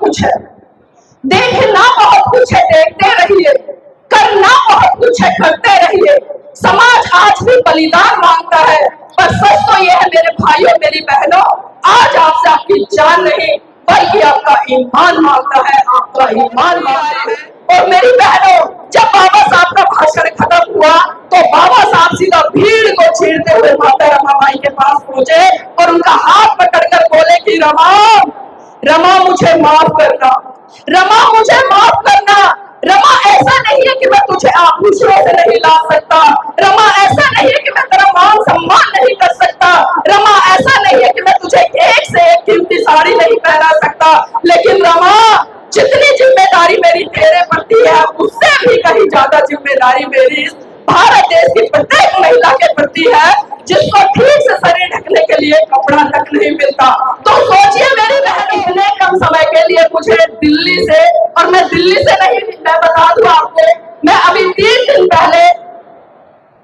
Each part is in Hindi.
कुछ है, देखना बहुत कुछ है, देखते रहिए, करना बहुत कुछ है, करते रहिए। समाज आज भी बलिदान मांगता है, पर सच तो यह है मेरे भाइयों मेरी बहनों, आज आपसे आपकी जान नहीं बल्कि आपका ईमान मांगता है, आपका ईमान मांगता है। और मेरी बहनों, जब बाबा साहब का भाषण खत्म हुआ तो बाबा साहब सीधा भीड़ को छेड़ते हुए माता रमाबाई के पास पहुंचे और उनका हाथ पकड़कर बोले कि रमा, रमा मुझे माफ करना, रमा मुझे माफ करना। रमा ऐसा नहीं है कि मैं तुझे आभूषणों से नहीं ला सकता, रमा ऐसा नहीं है कि मैं तेरा मान सम्मान नहीं कर सकता, रमा ऐसा नहीं है कि मैं तुझे एक से एक कीमती साड़ी नहीं पहना सकता, लेकिन रमा जितनी जिम्मेदारी मेरी तेरे प्रति है उससे भी कहीं ज्यादा जिम्मेदारी मेरी भारत देश की प्रत्येक महिला के प्रति है, जिसको ठीक से शरीर ढकने के लिए कपड़ा तक नहीं मिलता। तो सोचिए मेरी बहन, इतने कम समय के लिए मुझे दिल्ली से, और मैं दिल्ली से नहीं, मैं बता दूं आपको, मैं अभी 3 दिन पहले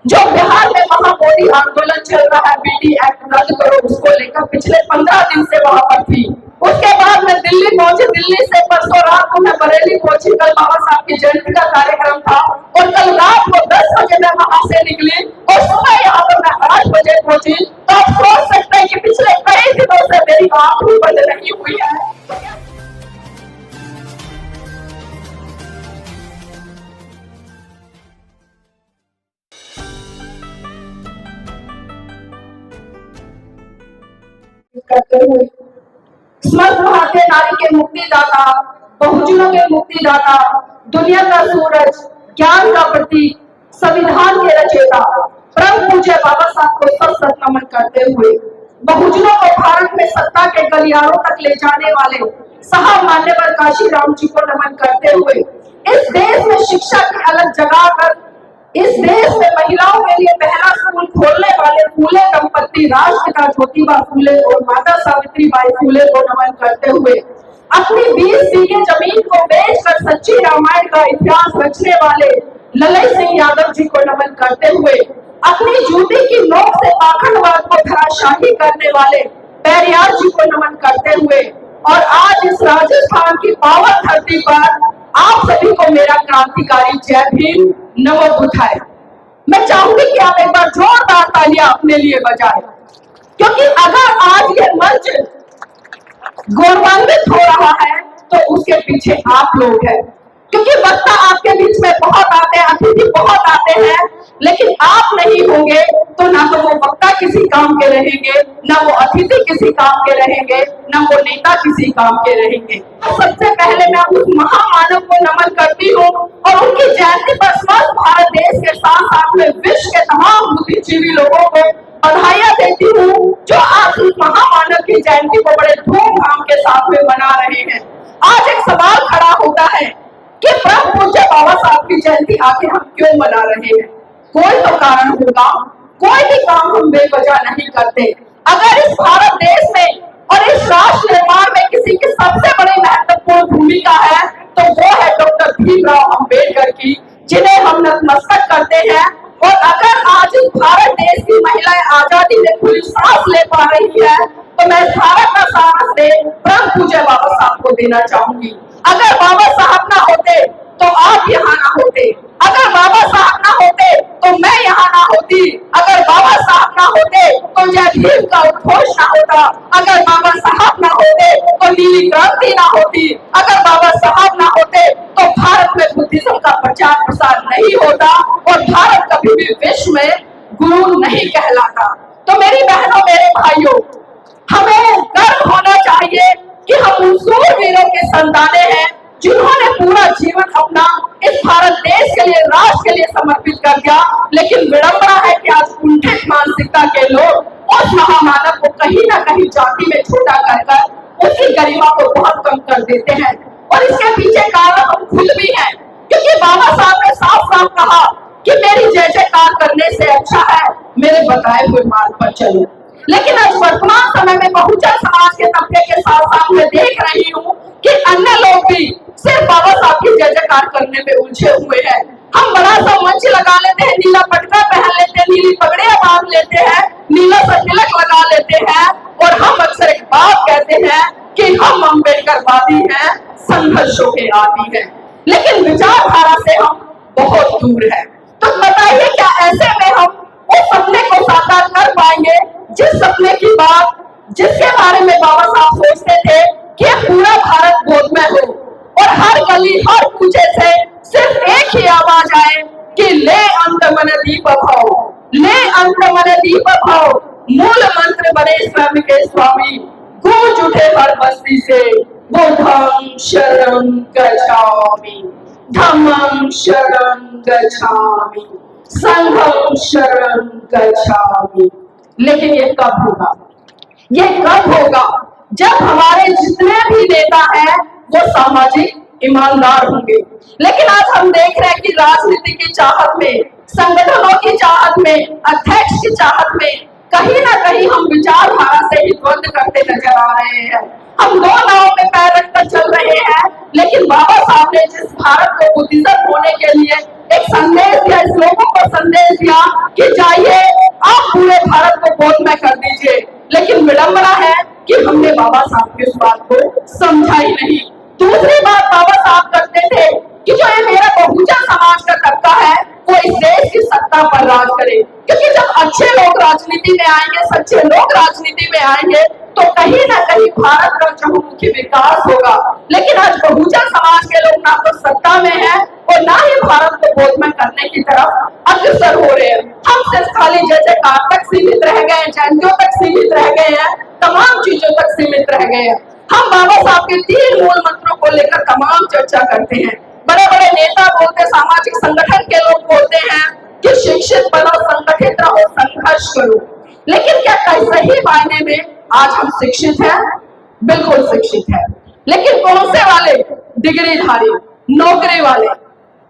जो बिहार में महामोदी आंदोलन चल रहा है, बीडी एक्ट रद्द करो, उसको लेकर पिछले 15 दिन से वहां पर थी। उसके बाद मैं दिल्ली पहुंची, दिल्ली से परसों रात को मैं बरेली पहुंची, कल बाबा साहब की जयंती का कार्यक्रम था, और कल रात को 10 बजे मैं वहां से निकली और सुबह यहाँ पर मैं 8 बजे पहुंची। तो आप सोच सकते हैं कि पिछले कई दिनों से मेरी आंख भी बंद नहीं हुई है। करते हुए समर्थ भारतीय नारी के मुक्तिदाता, बहुजनों के मुक्तिदाता, दुनिया का सूरज, ज्ञान का प्रतीक, संविधान के रचयिता परम पूज्य बाबा साहब को सत सत नमन करते हुए, बहुजनों को भारत में सत्ता के गलियारों तक ले जाने वाले साहब मान्यवर काशीराम जी को नमन करते हुए, इस देश में शिक्षा की अलग जगह कर इस देश में महिलाओं के लिए पहला स्कूल खोलने वाले फूले दंपत्ति राष्ट्रपिता ज्योतिबा फूले और माता सावित्री बाई फूले को नमन करते हुए, अपनी 20 बीघे जमीन को बेचकर सच्ची रामायण का इतिहास रचने वाले ललई सिंह यादव जी को नमन करते हुए, अपनी जूती की नोक से पाखंडवाद को धराशाही करने वाले पेरियार जी को नमन करते हुए, और आज इस राजस्थान की पावन धरती पर आप सभी को मेरा क्रांतिकारी जय भीम, नमो बुद्धाय। मैं चाहूंगी कि आप एक बार जोरदार तालियां अपने लिए बजाएं, क्योंकि अगर आज ये मंच गौरवान्वित हो रहा है तो उसके पीछे आप लोग हैं, क्योंकि वक्ता आपके बीच में बहुत आते हैं, अतिथि बहुत आते हैं, लेकिन आप नहीं होंगे तो ना तो वो वक्ता किसी काम के रहेंगे, ना वो अतिथि किसी काम के रहेंगे, ना वो नेता किसी काम के रहेंगे। सबसे पहले मैं उस महामानव को नमन करती हूँ और उनकी जयंती पर समस्त भारत देश के साथ साथ में विश्व के तमाम बुद्धिजीवी लोगों को बधाइयां देती हूँ, जो आज उस महामानव की जयंती को बड़े धूमधाम के साथ में मना रहे हैं। आज एक सवाल खड़ा होता है कि परम पूज्य बाबा साहब की जयंती आखिर हम क्यों मना रहे हैं? कोई तो कारण होगा, कोई भी काम हम बेवजह नहीं करते। अगर इस भारत देश में और इस राष्ट्र निर्माण में किसी की सबसे बड़ी महत्वपूर्ण भूमिका है तो वो है डॉक्टर भीमराव अंबेडकर की, जिन्हें हम नतमस्तक करते हैं। और अगर आज इस भारत देश की महिलाएं आजादी में खुली सांस ले पा रही है तो मैं भारत का साहस दे परम पूज्य बाबा साहब को देना चाहूंगी। अगर बाबा साहब ना होते तो आप यहाँ ना होते, अगर बाबा साहब ना होते तो मैं यहाँ ना होती, अगर बाबा साहब ना होते तो जय भीम का उद्घोष ना होता, अगर बाबा साहब ना होते तो नीली क्रांति ना होती, अगर बाबा साहब ना होते तो भारत में बुद्धिज्म का प्रचार प्रसार नहीं होता और भारत कभी भी विश्व में गुरु नहीं कहलाता। तो मेरी बहनों मेरे भाइयों, हमें गर्व होना चाहिए कि हम उन सूरवीरों के संताने हैं जिन्होंने पूरा जीवन अपना इस भारत देश के लिए, राष्ट्र के लिए समर्पित कर दिया। लेकिन विडंबना है कि आज कुंठित मानसिकता के लोग उस महामानव को कहीं ना कहीं जाति में छोटा कर उसकी गरिमा को बहुत कम कर देते हैं, और इसके पीछे कारण हम खुद भी हैं, क्योंकि बाबा साहब ने साफ साफ कहा कि मेरी जय जयकार करने से अच्छा है मेरे बताए हुए मार्ग पर चलो। लेकिन आज वर्तमान समय में बहुजन समाज के तबके के साथ साथ मैं देख रही हूँ कि अन्य लोग भी सिर्फ बाबा साहब की जय जयकार करने में उलझे हुए हैं। हम बड़ा सा मंच लगा लेते हैं, नीला पटका पहन लेते हैं, नीली पगड़ियां बांध लेते हैं, नीला सा तिलक लगा लेते हैं, और हम अक्सर एक बात कहते हैं कि हम अम्बेडकरवादी हैं, संघर्षों के आदी हैं, लेकिन विचारधारा से हम बहुत दूर हैं। तो बताइए क्या ऐसे में हम उस सपने को साकार कर पाएंगे जिस सपने की बात, जिसके बारे में बाबा साहब सोचते थे कि पूरा भारत गोदमय हो और हर गली हर कूचे से सिर्फ एक ही आवाज आए कि ले अंत मन दीप भाव, ले अंत मन दीप भाव, मूल मंत्र बने स्वयं के स्वामी, गूंज उठे हर बस्ती से बुद्धं शरणं गच्छामि, धम्मं शरणं गच्छामि, संघं शरणं गच्छामि। लेकिन ये कब होगा? ये कब होगा? जब हमारे जितने भी नेता हैं वो सामाजिक ईमानदार होंगे। लेकिन आज हम देख रहे हैं कि राजनीति की चाहत में, संगठनों की चाहत में, अध्यक्ष की चाहत में कहीं ना कहीं हम विचारधारा से ही द्वंद करते नजर आ रहे हैं। हम दो नाव में पैर रखकर चल रहे हैं, लेकिन बाबा साहब ने जिस भारत को बुद्धिज्म होने के लिए एक संदेश दिया, इस लोगों को संदेश दिया कि जाइए आप पूरे भारत को गोदमय कर दीजिए, लेकिन विडंबना है कि हमने बाबा साहब की उस बात को समझा ही नहीं। दूसरी बात बाबा साहब करते थे कि जो ये मेरा बहुजन समाज का तबका है वो इस देश की सत्ता पर राज करे, क्योंकि जब अच्छे लोग राजनीति में आएंगे, सच्चे लोग राजनीति में आएंगे तो कहीं ना कहीं भारत का चहुमुखी विकास होगा। लेकिन आज बहुजन समाज के लोग ना तो सत्ता में है और ना ही भारत को गोदमय करने की तरफ अग्रसर हो रहे हैं। हम सिर्फ खाली जय जयकार तक सीमित रह गए हैं, जयंतियों तक सीमित रह गए हैं, तमाम चीजों तक सीमित रह गए हैं। हम बाबा साहब के 3 मूल मंत्रों को लेकर तमाम चर्चा करते हैं। बड़े बड़े नेता बोलते, सामाजिक संगठन के लोग बोलते हैं कि शिक्षित बनो, संगठित रहो, संघर्ष करो। लेकिन क्या सही मायने में आज हम शिक्षित हैं? बिल्कुल शिक्षित हैं, लेकिन कौन से वाले? डिग्रीधारी, नौकरी वाले।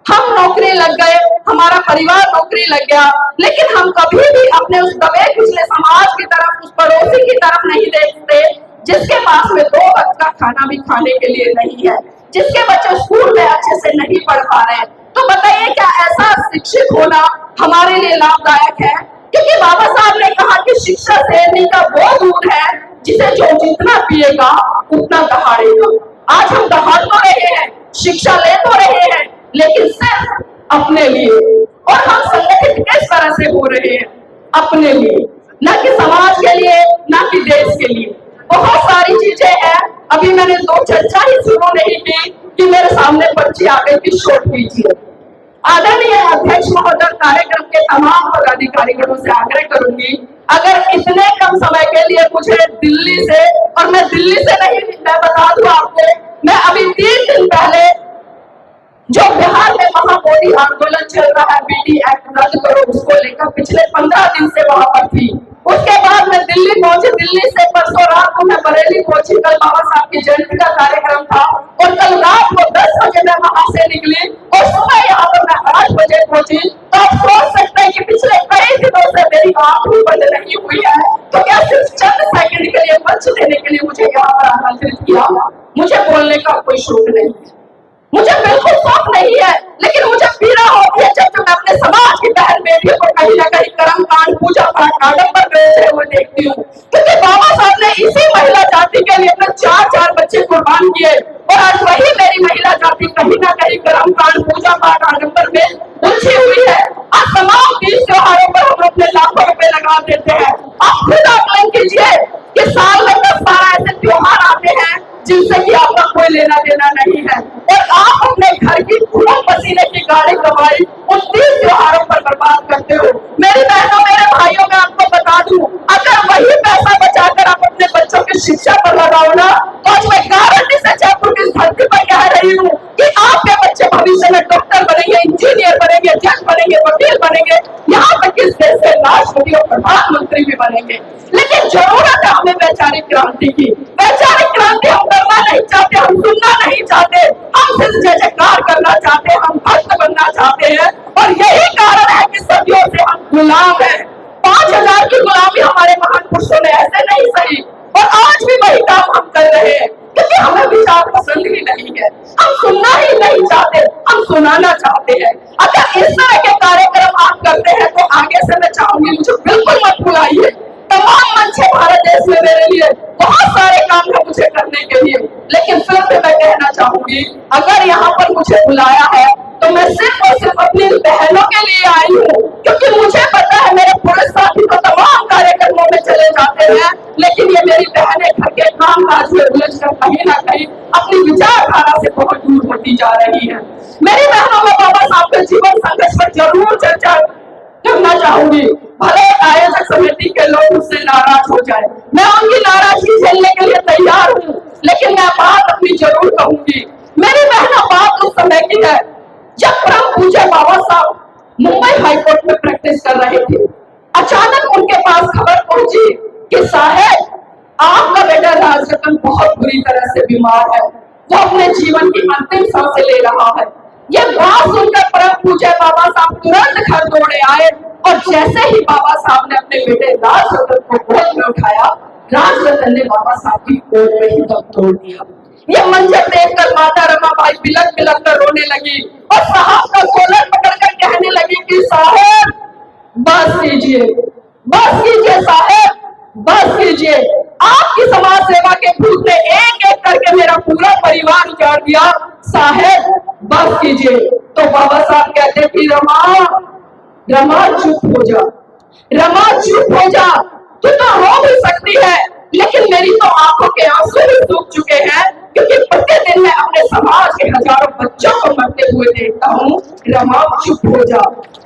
हम नौकरी लग गए, हमारा परिवार नौकरी लग गया, लेकिन हम कभी भी अपने उस दबे पिछले समाज की तरफ, उस पड़ोसी की तरफ नहीं देखते जिसके पास में 2 वक्त का खाना भी खाने के लिए नहीं है, जिसके बच्चे स्कूल में अच्छे से नहीं पढ़ पा रहे हैं। तो बताइए क्या ऐसा शिक्षित होना हमारे लिए लाभदायक है? क्योंकि बाबा साहब ने कहा कि शिक्षा शेरनी का वो दूध है जिसे जो जितना पिएगा उतना दहाड़ेगा। आज हम दहाड़ तो रहे हैं, शिक्षा ले तो रहे हैं, लेकिन सिर्फ अपने लिए। और हम संगठित किस तरह से हो रहे हैं? अपने लिए, न कि समाज के लिए, न कि देश के लिए। बहुत सारी चीजें हैं, अभी मैंने 2 चर्चा ही शुरू नहीं की कि मेरे सामने पर्ची आ गई कि शोट कीजिए। आदरणीय अध्यक्ष महोदय, कार्यक्रम के तमाम पदाधिकारियों से आग्रह करूंगी, अगर इतने कम समय के लिए मुझे दिल्ली से, और मैं दिल्ली से नहीं, मैं बता दूं आपको, मैं अभी 3 दिन पहले जो बिहार में महामोदी आंदोलन चल रहा है, बीटी एक्ट रद्द करो, उसको लेकर पिछले 15 दिन से वहां पर थी। उसके बाद मैं दिल्ली पहुंची, दिल्ली से परसों रात को मैं बरेली पहुंची, कल बाबा साहब की जयंती का कार्यक्रम था, और कल रात को 10 बजे मैं वहां से निकली और सुबह यहाँ पर मैं 8 बजे पहुंची। तो आप सोच सकते हैं कि पिछले कई दिनों से मेरी आंख भी बंद नहीं हुई है, तो क्या सिर्फ चंद सेकंड के लिए मंच देने के लिए मुझे यहाँ पर आमंत्रित किया? मुझे बोलने का कोई शौक नहीं है, मुझे बिल्कुल शौक नहीं है, लेकिन मुझे पीड़ा होती है जब मैं अपने समाज की बहन बेटियों को कहीं ना कहीं कर्म कांड, पूजा पाठ, आडंबर करते हुए देखती हूँ। क्योंकि बाबा साहब ने इसी महिला जाति के लिए अपने 4 बच्चे कुर्बान किए, और आज वही मेरी महिला जाति कहीं ना कहीं कर्म कांड, पूजा पाठ, आडंबर में उलझी हुई है। आज तमाम तीज त्योहारों पर हम अपने लाखों रुपए लगा देते हैं। आप खुद आकलन कीजिए कि साल में 10-12 ऐसे त्योहार आते हैं जिनसे कि आपका कोई लेना देना नहीं है, और आप अपने घर की खून पसीने की गाड़ी कमाई उन 30 त्योहारों पर बर्बाद करते हो। मेरी बहनों, मेरे भाइयों, मैं आपको बता दूं, अगर वही पैसा बचाकर आप अपने बच्चों की शिक्षा पर लगाओ ना, तो आज मैं गारंटी से जयपुर की धरती पर कह रही हूँ कि आपके बच्चे भविष्य में डॉक्टर बनेंगे, इंजीनियर बनेंगे, जज बनेंगे, वकील बनेंगे, यहाँ तक कि इस देश के राष्ट्रपति और प्रधानमंत्री भी बनेंगे। लेकिन जरूरत है हमें वैचारिक क्रांति की। वैचारिक क्रांति हम करना नहीं चाहते, हम सुनना नहीं चाहते, हम सिर्फ जय जयकार करना चाहते हैं, हम भक्त बनना चाहते हैं, और यही कारण है कि सदियों से हम गुलाम हैं। 5000 की गुलामी हमारे महान पुरुषों ने ऐसे नहीं सही, और आज भी वही काम हम कर रहे हैं, क्योंकि हमें विचार पसंद ही नहीं है, हम सुनना ही नहीं चाहते, हम सुनाना चाहते हैं। अगर इस तरह के कार्यक्रम आप करते हैं तो आगे से मैं चाहूंगी मुझे बिल्कुल मत बुलाइए। तमाम मंच है भारत देश में मेरे लिए, बहुत सारे काम है मुझे करने के फिर भी मैं कहना चाहूंगी, अगर यहाँ पर मुझे बुलाया है तो मैं सिर्फ और सिर्फ अपनी बहनों के लिए आई हूँ, क्योंकि मुझे पता है मेरे पुरुष साथी तो तमाम कार्यक्रमों में चले जाते हैं, लेकिन ये मेरी बहनें घर के काम काज में उलझ कर कहीं ना कहीं अपनी विचारधारा से बहुत दूर होती जा रही है। मेरी बहनों में बाबा साहब के जीवन संघर्ष पर जरूर चर्चा करना चाहूंगी। भले आयोजक समिति के लोग मुझसे नाराज हो जाए, मैं उनकी नाराजगी झेलने के लिए तैयार हूँ, लेकिन मैं बात अपनी जरूर कहूंगी। मेरी बहनों, बात उस समय की है जब परम पूज्य बाबा साहब मुंबई हाईकोर्ट में प्रैक्टिस कर रहे थे। अचानक उनके पास खबर पहुंची कि साहब, आपका बेटा राजरतन बहुत बुरी तरह से बीमार है, वो अपने जीवन की अंतिम सांसें ले रहा है। ये बात सुनकर परम पूज्य बाबा साहब तुरंत घर दौड़े आए और जैसे ही बाबा साहब ने अपने बेटे राजरतन को गोद में उठाया, राजरतन ने बाबा साहब की गोद में ही दम तोड़ दिया। ये मंजर देखकर माता रमाबाई बिलक बिलक कर रोने लगी और साहब का कॉलर पकड़कर कहने लगी कि साहब बस कीजिए, बस कीजिए साहब, बस कीजिए। आपकी समाज सेवा के भूत ने एक एक करके मेरा पूरा परिवार उजाड़ दिया, साहब बस कीजिए। तो बाबा साहब कहते कि रमा, रमा चुप हो जा, रमा चुप हो जा, तू तो रो भी सकती है, लेकिन मेरी तो आंखों के आंसू भी सूख चुके हैं, क्योंकि प्रतिदिन मैं अपने समाज के हजारों बच्चों को मरते हुए देखता हूँ। रमा चुप हो जा।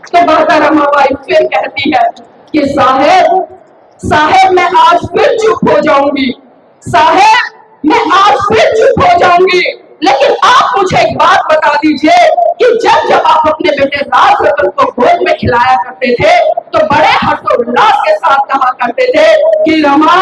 तो माता रमाबाई फिर कहती है कि साहब, साहब मैं आज फिर चुप हो जाऊंगी, साहब मैं आज फिर चुप हो जाऊंगी, लेकिन आप मुझे एक बात बता दीजिए कि जब जब आप अपने बेटे राजरतन को गोद में खिलाया करते थे तो बड़े हर्षोल्लास के साथ कहा करते थे कि रमा,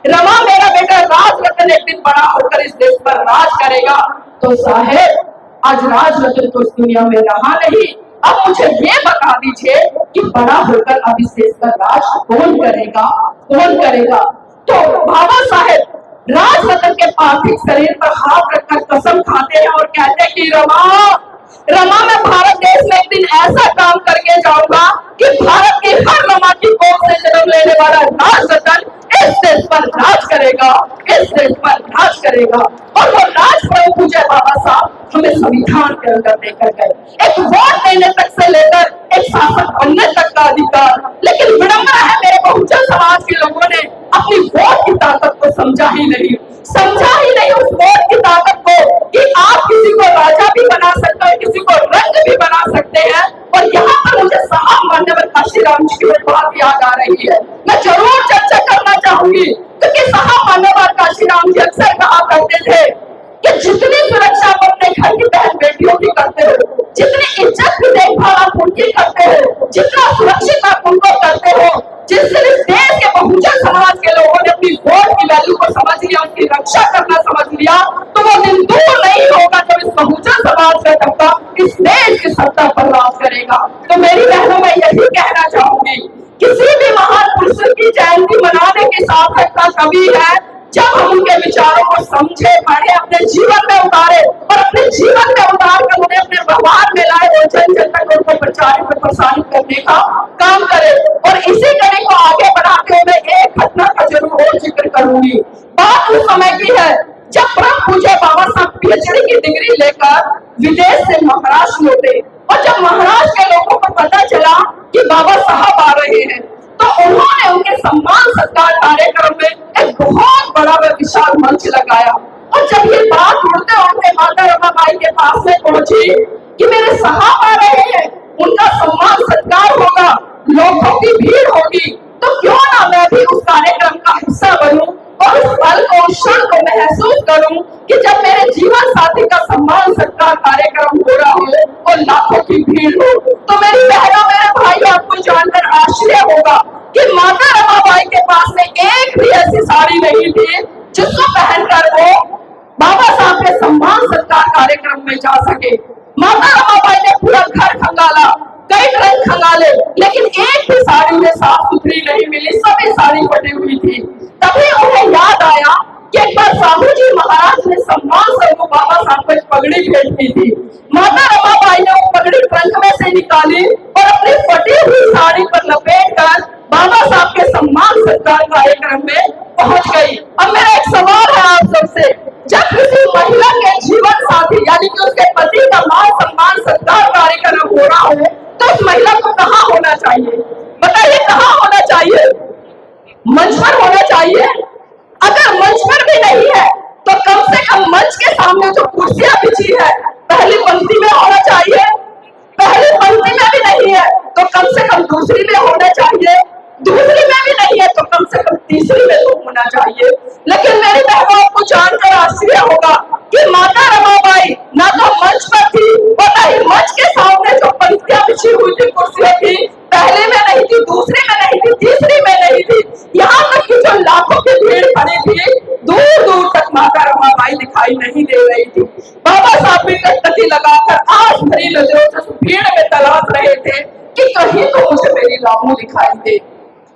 रमा मेरा बेटा राजरतन एक दिन बड़ा होकर इस देश पर राज करेगा। तो साहब आज राजरतन तो इस दुनिया में रहा नहीं, अब मुझे ये बता दीजिए कि बड़ा होकर अब इस देश पर राज कौन करेगा, कौन करेगा। तो बाबा साहेब राजरतन के पार्थिव शरीर पर हाथ रखकर कसम खाते हैं और कहते हैं कि रमा, रमा मैं भारत देश में एक दिन ऐसा काम करके जाऊंगा कि भारत की हर रमा की कोख से जन्म लेने वाला राजरतन इस देश पर राज करेगा, इस देश पर राज करेगा। और वो राज परम पूज्य बाबा साहब हमें संविधान के अंदर लेकर गए, एक वोट देने तक से लेकर एक शासक बनने तक का अधिकार। लेकिन विडंबना है, मेरे बहुजन समाज के लोगों ने अपनी वोट की ताकत को समझा ही नहीं, समझा ही नहीं उस वोट की ताकत को कि आप किसी को राजा भी बना सकते हैं, किसी को रंग भी बना सकते हैं। और यहाँ पर मुझे साहब मान्यवर काशीराम जी की बात याद आ रही है, मैं जरूर चर्चा करना चाहूंगी, क्योंकि साहब मान्यवर काशीराम जी अक्सर कहा करते थे कि जितनी सुरक्षा आप अपने घर की बहन बेटियों की करते हो, जितनी इज्जत की देखभाल आप उनकी करते हो, जितना सुरक्षित आप उनको करते हो, जिस दिन इस देश के बहुजन समाज के लोगों ने अपनी वोट की वैल्यू को समझ लिया, उसकी रक्षा करना समझ लिया, तो वो दिन दूर नहीं होगा जब इस बहुजन समाज का तबका इस देश की सत्ता पर राज करेगा। तो मेरी बहनों में यही कहना चाहूंगी, किसी भी महान पुरुष की जयंती मनाने की सार्थकता कभी है जब हम उनके विचारों को समझे, पढ़े, अपने जीवन में उतारे और अपने जीवन में उतार कर उन्हें अपने व्यवहार में लाए और जन जन तक उनको प्रचारित और प्रसारित करने का काम करे। और इसी कड़ी को आगे बढ़ाते हुए मैं एक घटना का जरूर और जिक्र करूंगी। बात उस समय की है जब परम पूज्य बाबा साहब पीएचडी की डिग्री लेकर विदेश से महाराष्ट्र लौटे, और जब महाराष्ट्र के लोगों को पता चला कि बाबा साहब आ रहे हैं, तो उन्होंने उनके सम्मान सत्कार कार्यक्रम में एक बहुत बड़ा व विशाल मंच लगाया। और जब ये बात उड़ते उड़ते माता रमाबाई के पास में पहुंची कि मेरे साहब आ रहे हैं, उनका सम्मान सत्कार होगा, लोगों की भीड़ होगी, तो क्यों ना मैं भी उस कार्यक्रम का हिस्सा बनूं और उस पल को, उस क्षण को महसूस करूं कि जब मेरे जीवन साथी का सम्मान सत्कार कार्यक्रम हो रहा हो और लाखों की भीड़ हो। तो मेरी बहनों, मेरे भाई, आपको जानकर आश्चर्य होगा कि माता रमाबाई के पास में एक भी ऐसी साड़ी नहीं थी जिसको पहनकर वो बाबा साहब के सम्मान सत्कार कार्यक्रम में जा सके। माता रमाबाई ने पूरा घर खंगाला, कई रंग खंगाले, लेकिन एक भी साड़ी उन्हें साफ सुथरी नहीं मिली, सभी साड़ी फटी हुई थी। तभी उन्हें याद आया कि एक बार साहू जी महाराज ने सम्मान स्वरूप बाबा साहब को एक पगड़ी भेंट की थी। माता रमाबाई ने वो पगड़ी ट्रंक में से निकाली और अपनी फटी हुई साड़ी पर लपेट कर बाबा साहब के सम्मान सत्कार कार्यक्रम में पहुंच गई। अब मेरा एक सवाल है आप सबसे, जब किसी सत्कार कार्यक्रम हो रहा हो तो उस महिला को कहाँ होना चाहिए? बताइए कहाँ होना चाहिए? मंच पर होना चाहिए। अगर मंच पर भी नहीं है तो कम से कम मंच के सामने जो कुर्सियां बिछी है पहली पंक्ति में होना चाहिए। पहली पंक्ति में भी नहीं है तो कम से कम दूसरी में होना चाहिए। दूसरी में भी नहीं है तो कम से कम तीसरी में तो होना चाहिए। लेकिन मेरी बहनों, आपको जानकर आश्चर्य होगा कि माता रमाबाई ना तो मंच पर थी और ना ही मंच के सामने जो पंक्तियां बिछी हुई थी, कुर्सियां थी, पहले में नहीं थी, दूसरी में नहीं थी, तीसरी में नहीं थी। यहाँ तक कि जो लाखों की भीड़ खड़ी थी, दूर दूर तक माता रमाबाई दिखाई नहीं दे रही थी। बाबा साहब भी टकटकी लगाकर आंख भरी नजरों से भीड़ में तलाश रहे थे कि कहीं तो मुझे मेरी रामू दिखाई दे,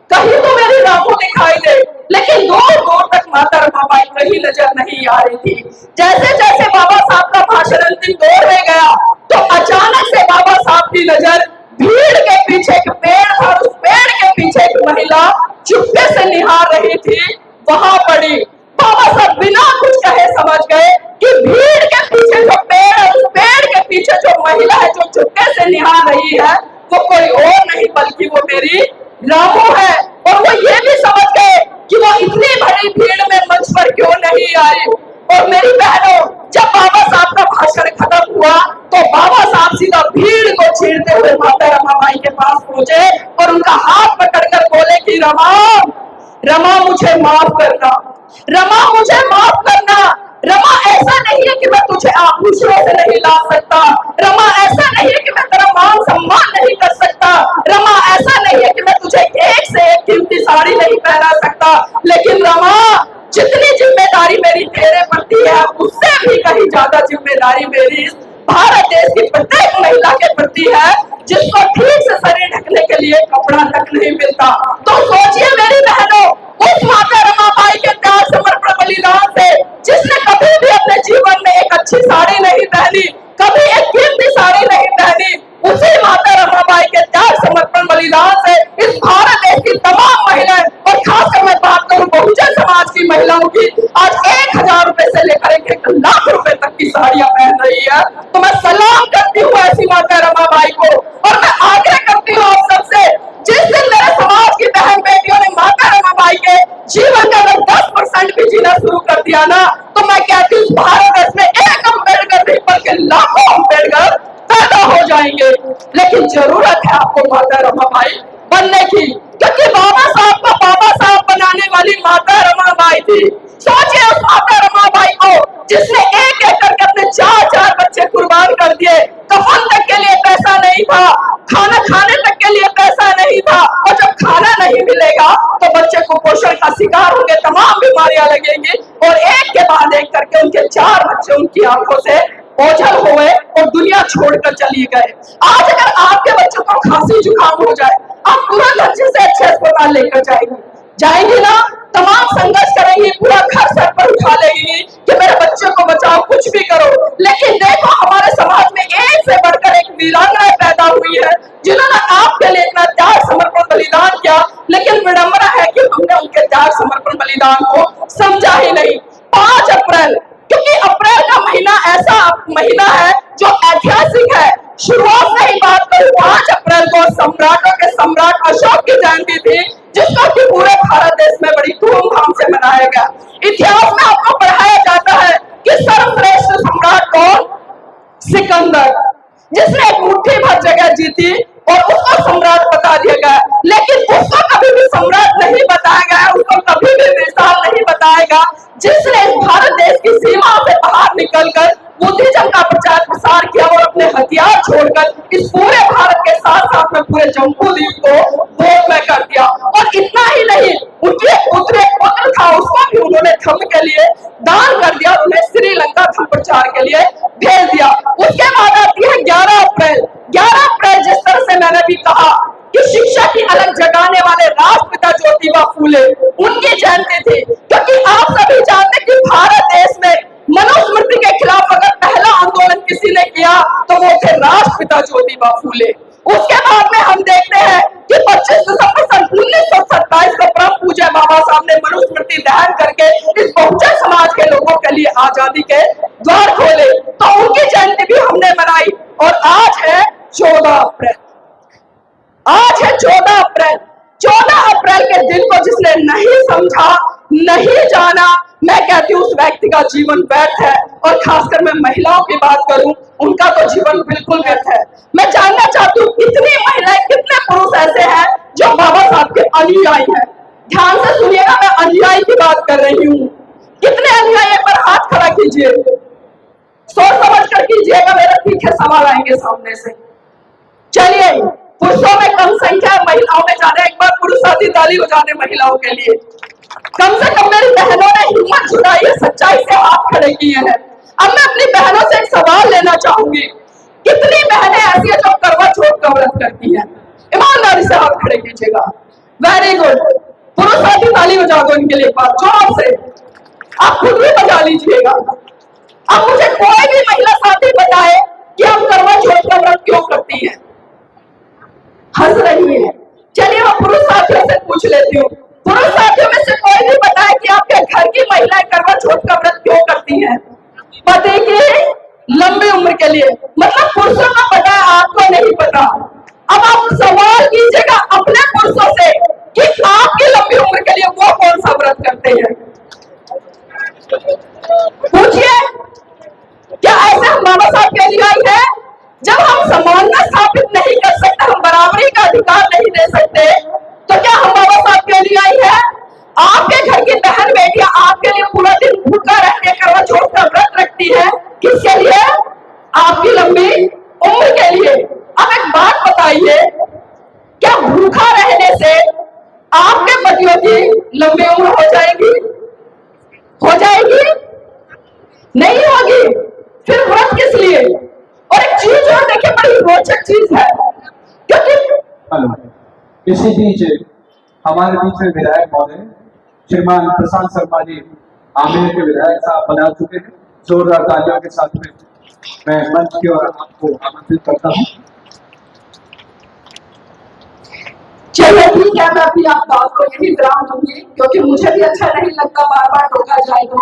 कहीं तो मेरी रामू दिखाई दे। लेकिन दूर दूर तक माता रमाबाई कहीं नजर नहीं आ रही थी। जैसे जैसे बाबा साहब का भाषण अंतिम दौर में गया तो अचानक से बाबा साहब की नजर भीड़ के पीछे एक पेड़ था, उस पेड़ के पीछे एक महिला चुपके से निहार रही थी, वहां पड़ी। बाबा साहब बिना कुछ कहे समझ गए कि भीड़ के पीछे जो पेड़ है, उस पेड़ के पीछे जो महिला है जो चुपके से निहार रही है, वो कोई और नहीं बल्कि वो मेरी रामू है। और वो ये भी समझ गए कि वो इतनी बड़ी भीड़ में मंच पर क्यों नहीं आई। और मेरी बहनों, जब बाबा साहब का भाषण खत्म हुआ तो बाबा साहब सीधा भीड़ को चीरते हुए माता रमाबाई के पास पहुंचे और उनका हाथ पकड़कर बोले कि रमा, रमा मुझे माफ करना, रमा मुझे माफ करना। रमा, ऐसा नहीं है कि मैं तुझे आभूषणों से नहीं ला सकता। रमा, ऐसा नहीं है कि मैं तेरा मान सम्मान नहीं कर सकता। रमा, ऐसा नहीं है कि मैं तुझे एक से एक कीमती साड़ी नहीं पहना सकता। लेकिन रमा, जितनी जिम्मेदारी मेरी तेरे प्रति है उससे भी कहीं ज्यादा जिम्मेदारी मेरी भारत देश की प्रत्येक महिला के प्रति है, जिसको ठीक से शरीर ढकने के लिए कपड़ा तक नहीं मिलता। तो सोचिए मेरी बहनों, उस माता रमाबाई के त्याग समर्पण बलिदान से, जिसने कभी भी अपने जीवन में एक अच्छी साड़ी नहीं पहनी, कभी एक कीमती साड़ी नहीं पहनी, उसी माता रमाबाई के त्याग समर्पण बलिदान से इस भारत देश की तमाम महिलाएं, और खासकर मैं बात करूं बहुजन समाज की महिलाओं की, आज 1000 रुपए से लेकर 1 लाख रुपए तक की साड़ियां पहन रही है। तो मैं सलाम करती हूँ ऐसी माता रमाबाई को, और मैं आग्रह करती हूँ आप सबसे, जिस दिन मेरे समाज की बहन बेटियों ने माता रमाबाई के जीवन का अगर 10% भी जीना शुरू कर दिया ना, तो मैं कहती हूँ भारत देश में एक अम्बेडकर नहीं बल्कि लाखों अम्बेडकर पैदा हो जाएंगे। लेकिन जरूरत है आपको माता रमाबाई बनने की, क्योंकि बाबा साहब को बाबा साहब बनाने वाली माता रमाबाई थी। सोचिए उस माता रमाबाई को जिसने एक एक करके अपने 4 बच्चे कुर्बान कर दिए, कफन तक के लिए पैसा नहीं था, खाना खाने तक के लिए पैसा नहीं था, और जब खाना नहीं मिलेगा तो बच्चे कुपोषण का शिकार होंगे, तमाम बीमारियां लगेंगी, और एक के बाद एक करके उनके 4 बच्चे उनकी आंखों से ओझल हुए और दुनिया छोड़कर चली गए। आज अगर आपके बच्चों को खांसी जुकाम हो जाए, आप तुरंत अच्छे अस्पताल लेकर जाएंगी ना, तमाम संघर्ष करेंगी, पूरा घर सर पर उठा लेंगी कि मेरे बच्चे को बचाओ, कुछ भी करो। लेकिन देखो हमारे समाज में एक से बढ़कर एक वीरांगना पैदा हुई है, जिन्होंने आपके लिए इतना त्याग समर्पण बलिदान किया, लेकिन विडंबना है कि हमने उनके त्याग समर्पण बलिदान को समझा ही नहीं। 5 अप्रैल, क्योंकि अप्रैल का महीना ऐसा महीना है जो ऐतिहासिक है। शुरुआत से ही बात करूं, 5 अप्रैल को सम्राटों के सम्राट अशोक की जयंती थी, जिसको कि पूरे भारत देश में बड़ी धूमधाम से मनाया गया। इतिहास में आपको पढ़ाया जाता है कि सर्वश्रेष्ठ सम्राट कौन? सिकंदर, जिसने एक मुट्ठी भर जगह जीती और उसको सम्राट बता दिया गया। लेकिन उसको कभी भी सम्राट नहीं बताया गया, उसको कभी भी मिसाल नहीं बताया गया, जिसने भारत देश की सीमा से बाहर निकलकर बुद्धिज्म का प्रचार प्रसार किया और अपने हथियार छोड़कर इस पूरे भारत के साथ साथ में पूरे जम्मू द्वीप को भोग में कर दिया। और इतना ही नहीं, उनके पुत्र था, उसको भी उन्होंने धर्म के लिए दान कर दिया, उन्हें श्रीलंका धर्म प्रचार के लिए भेज दिया। उसके बाद आती है 11 अप्रैल। 11 अप्रैल जिस तरह से मैंने भी कहा कि शिक्षा की अलग जगाने वाले राष्ट्रपिता ज्योतिबा फूले, उनकी जयंती थी। क्योंकि आप सभी जानते कि भारत देश में मनुस्मृति के खिलाफ अगर पहला आंदोलन किसी ने किया तो वो थे राष्ट्रपिता ज्योतिबा फूले। उसके बाद में हम देखते हैं कि 25 दिसंबर सन 1927 को परम पूज्य बाबा साहब ने मनुस्मृति दहन करके इस बहुजन समाज के लोगों के लिए आजादी के द्वार खोले, तो उनकी जयंती भी हमने मनाई। और आज है 14 अप्रैल। आज है 14 अप्रैल। 14 अप्रैल के दिन को जिसने नहीं समझा, नहीं जाना, मैं कहती हूँ उस व्यक्ति का जीवन व्यर्थ है। और खासकर मैं महिलाओं की बात करूं, उनका तो जीवन बिल्कुल व्यर्थ है। मैं जानना चाहती हूँ कितनी महिलाएं, कितने पुरुष ऐसे हैं जो बाबा साहब के अनुयायी हैं। ध्यान से सुनिएगा, मैं अनुयायी की बात कर रही हूँ। कितने अनुयायी, एक बार हाथ खड़ा कीजिए, सोच समझ कर कीजिएगा, मेरे तीखे सवाल आएंगे सामने से। चलिए, पुरुषों में कम संख्या है, महिलाओं में ज्यादा। एक बार पुरुष साथी ताली हो जाने महिलाओं के लिए। कम से कम मेरी बहनों ने हिम्मत जुटाई है, सच्चाई से हाथ खड़े किए हैं। अब मैं अपनी बहनों से एक सवाल लेना चाहूंगी, कितनी बहनें ऐसी है जो करवा चौथ का व्रत करती हैं? ईमानदारी से हाथ खड़े कीजिएगा। वेरी गुड, पुरुष साथी ताली बजा दो इनके लिए, बात जोर से, आप खुद भी बजा लीजिएगा। अब मुझे कोई भी महिला साथी बताए कि हम करवा चौथ का व्रत क्यों करती हैं? हंस रही है। चलिए मैं पुरुष साथियों से पूछ लेती हूँ, पुरुष साथियों में से कोई भी बताए कि आपके घर की महिलाएं करवा चौथ का व्रत क्यों करती हैं? पति की लंबी उम्र के लिए। मतलब पुरुषों को पता है, आपको नहीं पता। अब आप सवाल कीजिएगा अपने पुरुषों से कि आपकी लंबी उम्र के लिए वो कौन सा व्रत करते हैं? पूछिए, क्या ऐसे हम बाबा साहब के अनुयायी हैं? जब हम समानता स्थापित नहीं कर सकते, हम बराबरी का अधिकार नहीं दे सकते, तो क्या हम बाबा साहब के अनुयायी हैं? आपके घर की बहन बेटियां आपके लिए पूरा दिन भूखा रहने करवा चौथ का व्रत रखती है, किसके लिए? आपकी लंबी उम्र के लिए। अब एक बात बताइए, क्या भूखा रहने से आपके पतियों की लंबी उम्र हो जाएगी? हो जाएगी? नहीं होगी। फिर व्रत किस लिए? और एक चीज और देखिए, बड़ी रोचक चीज है, क्योंकि इसी बीच हमारे बीच में विधायक महोदय श्रीमान प्रशांत शर्मा जी आमेर के विधायक साहब बना चुके हैं। जोरदार तालियों के साथ में मैं मंच की ओर आपको आमंत्रित करता हूँ। चलिए ठीक है, मैं अपनी आप बात को यही विराम दूंगी, क्योंकि मुझे भी अच्छा नहीं लगता बार बार टोका जाए तो।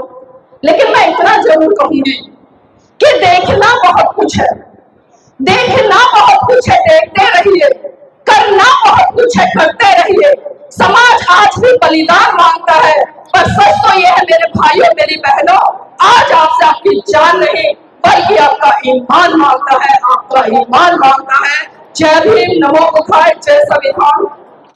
लेकिन मैं इतना जरूर कहूंगी कि देखना बहुत कुछ है, देखना बहुत कुछ है, देखते रहिए। करना बहुत कुछ है, करते रहिए। समाज आज भी बलिदान मांगता है, पर सच तो यह है मेरे भाइयों, मेरी बहनों, आज आपसे आपकी जान नहीं बल्कि आपका ईमान मांगता है, आपका ईमान मांगता है। जय भीम, नमो बुद्धाय, जय संविधान।